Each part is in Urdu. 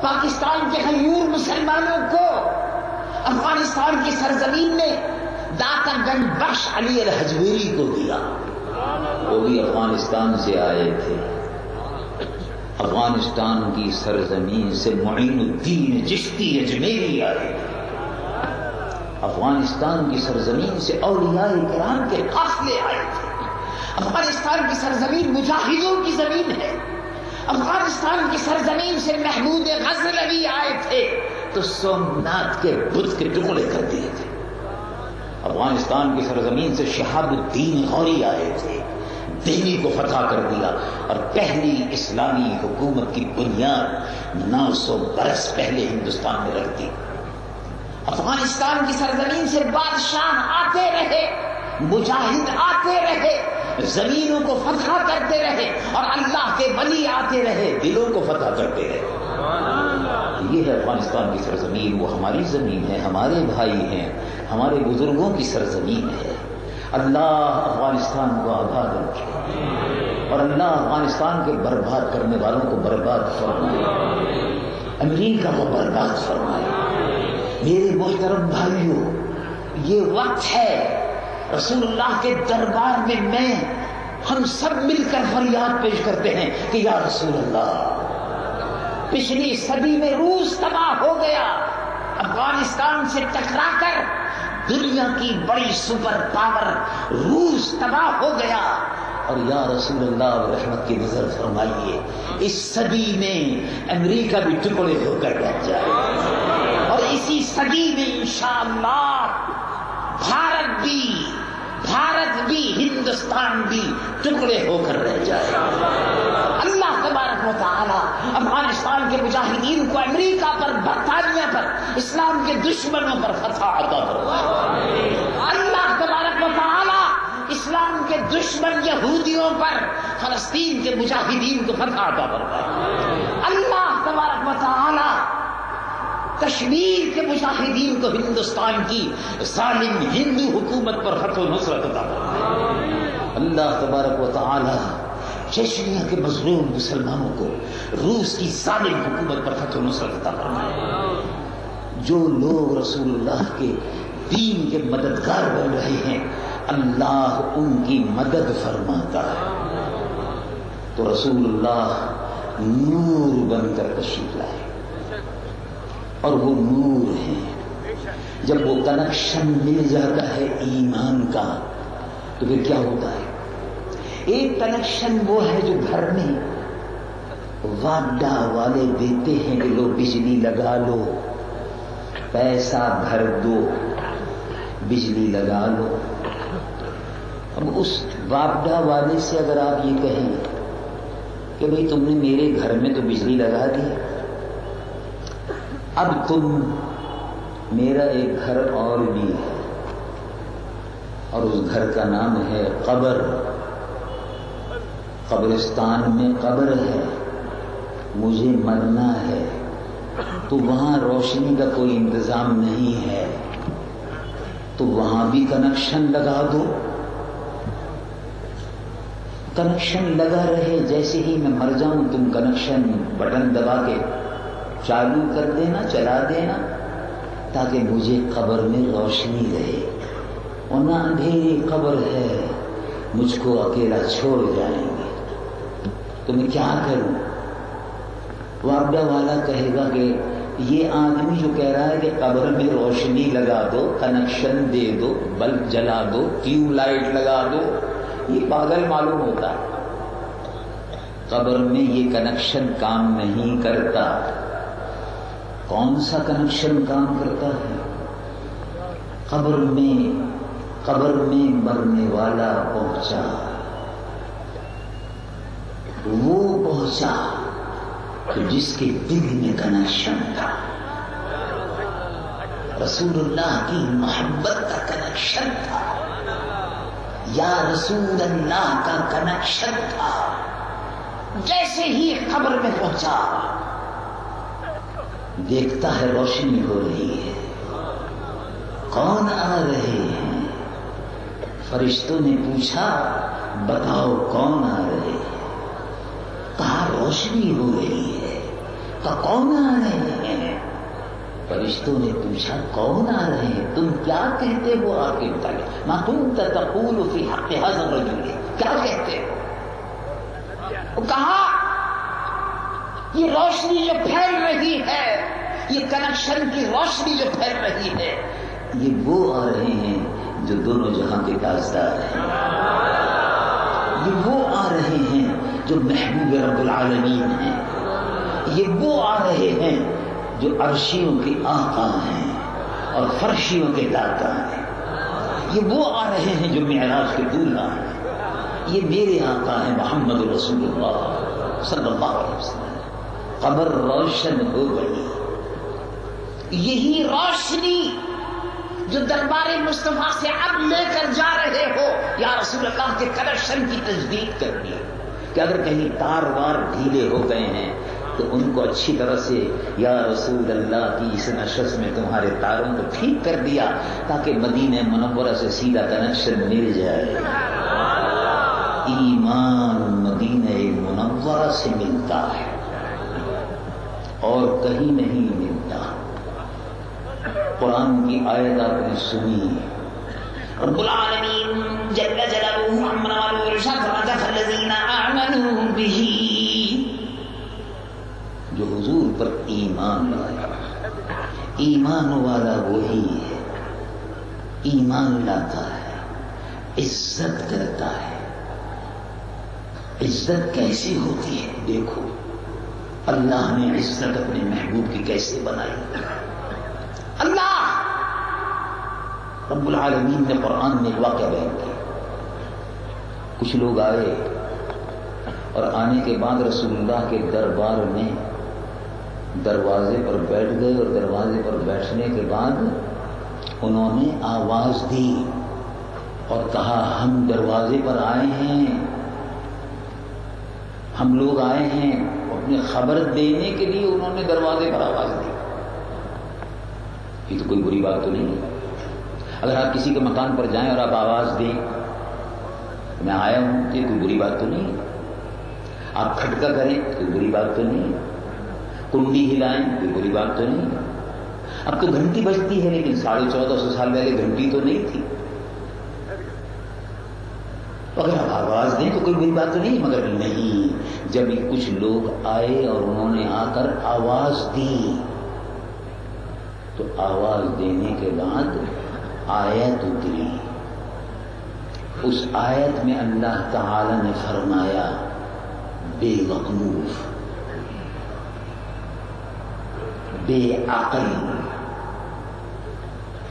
پاکستان کے غیور مسلمانوں کو افغانستان کی سرزمین نے داتا گنج بخش علی الحجویری کو دیا. وہ بھی افغانستان سے آئے تھے. افغانستان کی سرزمین سے معین الدین چشتی اجمیری آئے تھے. افغانستان کی سرزمین سے اولیاء کرام کے قافلے آئے تھے. افغانستان کی سرزمین مجاہدوں کی زمین ہے. افغانستان کی سرزمین سے محمود غزنوی آئے تھے تو سومناتھ کے بت کے ٹکڑے کر دیے تھے. افغانستان کی سرزمین سے شہاب الدین غوری آئے تھے, دہلی کو فتح کر دیا اور پہلی اسلامی حکومت کی بنیاد 900 برس پہلے ہندوستان میں رکھ دی. افغانستان کی سرزمین سے بادشاہ آتے رہے, مجاہد آتے رہے, زمینوں کو فتح کرتے رہے اور اللہ کے ولی آتے رہے, دلوں کو فتح کرتے رہے. یہ ہے افغانستان کی سرزمین. وہ ہماری زمین ہے, ہمارے بھائی ہیں, ہمارے بزرگوں کی سرزمین ہے. اللہ افغانستان کو آباد رکھے اور اللہ افغانستان کے برباد کرنے والوں کو برباد فرمائے, امریکہ کو برباد فرمائے. میرے محترم بھائیوں, یہ وقت ہے رسول اللہ کے دربار میں ہم سب مل کر فریاد پیش کرتے ہیں کہ یا رسول اللہ, پچھلی صدی میں روس تباہ ہو گیا, افغانستان سے ٹکرا کر دنیا کی بڑی سپر پاور روس تباہ ہو گیا, اور یا رسول اللہ رحمت کی نظر فرمائیے اس صدی میں امریکہ بھی ٹکڑے ہو کر رہ جائے, اور اسی صدی میں انشاءاللہ بھارت بھی ہندوستان بھی ٹکڑے ہو کر رہ جائے. اللہ تبارک و تعالی افغانستان کے مجاہدین کو امریکہ پر, برطانیہ پر, اسلام کے دشمنوں پر فتح عطا فرمائے. اللہ تبارک و تعالی اسلام کے دشمن یہودیوں پر, فلسطین کے مجاہدین کو فتح عطا فرمائے. اللہ تبارک و تعالی کشمیر کے مجاہدین کو ہندوستان کی ظالم ہندو حکومت پر فتح و نصرت عطا فرمائے. اللہ تبارک و تعالی چیچنیا کے مظلوم مسلمانوں کو روس کی ظالم حکومت پر فتح و نصرت عطا فرمائے. جو لوگ رسول اللہ کے دین کے مددگار بن رہے ہیں اللہ ان کی مدد فرماتا ہے. تو رسول اللہ نور بن کر تشریف لائے اور وہ نور ہے. جب وہ کنیکشن مل جاتا ہے ایمان کا تو پھر کیا ہوتا ہے؟ ایک کنیکشن وہ ہے جو گھر میں واڈا والے دیتے ہیں کہ لو بجلی لگا لو, پیسہ بھر دو, بجلی لگا لو. اب اس واڈا والے سے اگر آپ یہ کہیں کہ بھئی تم نے میرے گھر میں تو بجلی لگا دی, اب تم میرا ایک گھر اور بھی ہے اور اس گھر کا نام ہے قبر, قبرستان میں قبر ہے, مجھے مرنا ہے, تو وہاں روشنی کا کوئی انتظام نہیں ہے, تو وہاں بھی کنیکشن لگا دو. کنیکشن لگا رہے, جیسے ہی میں مر جاؤں تم کنیکشن بٹن دبا کے چالو کر دینا, چلا دینا, تاکہ مجھے قبر میں روشنی رہے. ورنہ اندھیری قبر ہے, مجھ کو اکیلا چھوڑ جائیں گے, تو میں کیا کروں؟ واڈا والا کہے گا کہ یہ آدمی جو کہہ رہا ہے کہ قبر میں روشنی لگا دو, کنیکشن دے دو, بلب جلا دو, ٹیوب لائٹ لگا دو, یہ پاگل معلوم ہوتا ہے. قبر میں یہ کنیکشن کام نہیں کرتا. کون سا کنیکشن کام کرتا ہے؟ قبر میں مرنے والا پہنچا, وہ پہنچا تو جس کے دل میں کنیکشن تھا, رسول اللہ کی محبت کا کنیکشن تھا, یا رسول اللہ کا کنیکشن تھا. جیسے ہی قبر میں پہنچا دیکھتا ہے روشنی ہو رہی ہے, کون آ رہے ہیں؟ فرشتوں نے پوچھا بتاؤ کون آ رہے ہیں؟ کہا روشنی ہو رہی ہے. تو کون آ رہے ہیں؟ فرشتوں نے پوچھا کون آ رہے ہیں؟ تم کیا کہتے ہو؟ آ کے بتایا ما کنت تقول فی حق ھذا الرجل، کیا کہتے ہو؟ وہ کہا یہ روشنی جو پھیل رہی ہے، یہ کنیکشن کی روشنی جو پھیل رہی ہے، یہ وہ آ رہے ہیں جو دونوں جہاں کے تاجدار ہیں، یہ وہ آ رہے ہیں جو محبوب رب العالمین ہیں، یہ وہ آ رہے ہیں جو عرشیوں کے آقا ہیں اور فرشیوں کے داتا ہیں، یہ وہ آ رہے ہیں جو معراج کے دولہا ہیں، یہ میرے آقا ہیں محمد رسول اللہ صلی اللہ علیہ وسلم۔ قبر روشن ہو گئی، یہی روشنی جو دربار مصطفیٰ سے اب لے کر جا رہے ہو یا رسول اللہ کے کنیکشن کی تجدید کرنی، کہ اگر کہیں تار وار ڈھیلے ہو گئے ہیں تو ان کو اچھی طرح سے یا رسول اللہ کی اس نشست میں تمہارے تاروں کو ٹھیک کر دیا تاکہ مدینہ منورہ سے سیدھا کنیکشن مل جائے۔ ایمان مدینہ منورہ سے ملتا ہے اور کہیں نہیں ملتا۔ قرآن کی آیت آپ نے سنی، رب العالمین جل جلالہ عما ارشد فالذین آمنوا بہ، جو حضور پر ایمان لایا، ایمان والا وہی ہے، ایمان لاتا ہے، عزت کرتا ہے۔ عزت کیسی ہوتی ہے؟ دیکھو اللہ نے عزت اپنے محبوب کی کیسے بنائی۔ اللہ رب العالمین نے قرآن میں واقعہ بیان کیا، کچھ لوگ آئے اور آنے کے بعد رسول اللہ کے دربار میں دروازے پر بیٹھ گئے، اور دروازے پر بیٹھنے کے بعد انہوں نے آواز دی اور کہا ہم دروازے پر آئے ہیں، ہم لوگ آئے ہیں، اپنے خبر دینے کے لیے انہوں نے دروازے پر آواز دی۔ یہ تو کوئی بری بات تو نہیں ہے، اگر آپ کسی کے مکان پر جائیں اور آپ آواز دیں میں آیا ہوں تو یہ کوئی بری بات تو نہیں ہے، آپ کھٹکا کریں کوئی بری بات تو نہیں ہے، کنڈی ہلائیں کوئی بری بات تو نہیں ہے۔ اب تو گھنٹی بجتی ہے لیکن 1450 سال پہلے گھنٹی تو نہیں تھی، اگر آپ آواز دیں تو کوئی بری بات تو نہیں، مگر نہیں، جب کچھ لوگ آئے اور انہوں نے آ کر آواز دی تو آواز دینے کے بعد آیت اتری، اس آیت میں اللہ تعالی نے فرمایا بے وقوف، بے عقل۔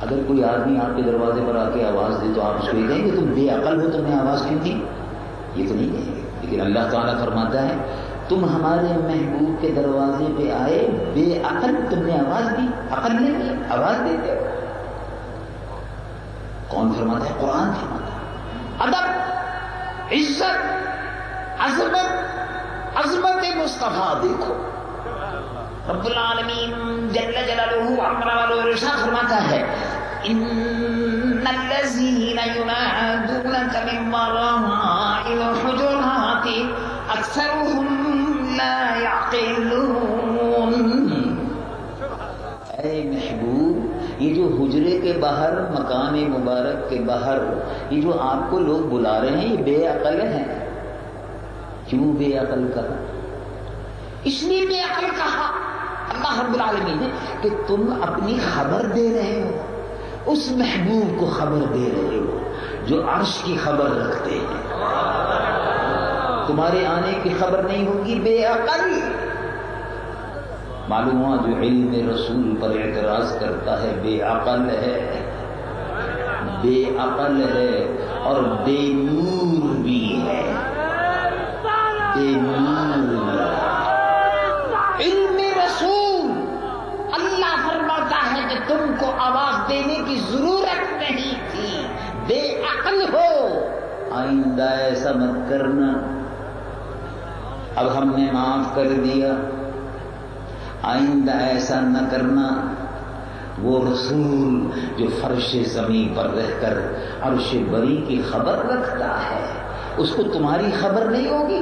اگر کوئی آدمی آپ کے دروازے پر آ کے آواز دے تو آپ اس کو یہ کہیں گے تم بے عقل ہو، تم نے آواز کیوں دی؟ یہ تو نہیں کہیں گے، لیکن اللہ تعالیٰ فرماتا ہے تم ہمارے محبوب کے دروازے پہ آئے بے عقل، تم نے آواز دی، عقل نہیں آواز دیتے ہو۔ کون فرماتا ہے؟ قرآن فرماتا ہے۔ ادب، عزت، عظمت مصطفیٰ دیکھو، رب العالمین جل جلالہ عما ارشد فرماتا ہے ان الذین ینادونک من وراء الحجرات اکثرهم لا یعقلون۔ اے محبوب، یہ جو حجرے کے باہر، مکان مبارک کے باہر یہ جو آپ کو لوگ بلا رہے ہیں یہ بے عقل ہیں۔ کیوں بے عقل کہا؟ اس لیے بے عقل کہا اللہ رب العالمین نے کہ تم اپنی خبر دے رہے ہو، اس محبوب کو خبر دے رہے ہو جو عرش کی خبر رکھتے ہیں، تمہارے آنے کی خبر نہیں ہوگی، بے عقل۔ معلوم ہوا جو علم رسول پر اعتراض کرتا ہے بے عقل ہے، بے عقل ہے اور بے نور بھی ہے، بے نور۔ علم رسول اللہ فرماتا ہے کہ تم کو آواز دینے کی ضرورت نہیں تھی، بے عقل ہو، آئندہ ایسا مت کرنا، اب ہم نے معاف کر دیا، آئندہ ایسا نہ کرنا۔ وہ رسول جو فرش زمین پر رہ کر عرش بری کی خبر رکھتا ہے، اس کو تمہاری خبر نہیں ہوگی،